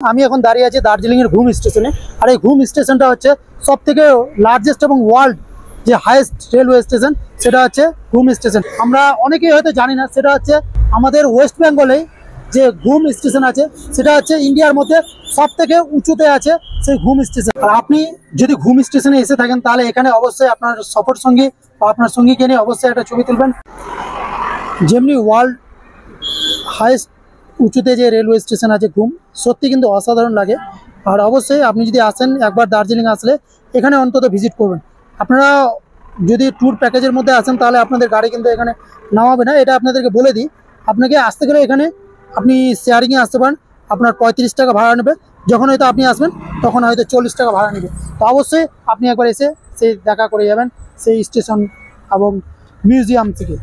আমি এখন দাঁড়িয়ে আছি দার্জিলিং এর ঘুম স্টেশনে। আর এই ঘুম স্টেশনটা হচ্ছে সবথেকে লার্জেস্ট এবং ওয়ার্ল্ড যে হাইয়েস্ট রেলওয়ে স্টেশন, সেটা হচ্ছে ঘুম স্টেশন। আমরা অনেকেই হয়তো জানি না, সেটা হচ্ছে আমাদের ওয়েস্ট বেঙ্গলে যে ঘুম স্টেশন আছে সেটা হচ্ছে ইন্ডিয়ার মধ্যে সবথেকে উঁচুতে আছে সেই ঘুম স্টেশন। আর আপনি যদি ঘুম স্টেশনে এসে থাকেন তাহলে এখানে অবশ্যই আপনার সফর সঙ্গী বা আপনার সঙ্গীকে নিয়ে অবশ্যই একটা ছবি তুলবেন। যেমনি ওয়ার্ল্ড হাইয়েস্ট উঁচুতে যে রেলওয়ে স্টেশন আছে ঘুম, সত্যি কিন্তু অসাধারণ লাগে। আর অবশ্যই আপনি যদি আসেন একবার দার্জিলিং আসলে এখানে অন্তত ভিজিট করবেন। আপনারা যদি ট্যুর প্যাকেজের মধ্যে আসেন তাহলে আপনাদের গাড়ি কিন্তু এখানে নামাবে না, এটা আপনাদেরকে বলে দিই। আপনাকে আসতে গেলে এখানে আপনি শেয়ারিংয়ে আসতে পারেন, আপনার 35 টাকা ভাড়া নেবে। যখন হয়তো আপনি আসবেন তখন হয়তো 40 টাকা ভাড়া নেবে। তো অবশ্যই আপনি একবার এসে সেই দেখা করে যাবেন সেই স্টেশন এবং মিউজিয়াম থেকে।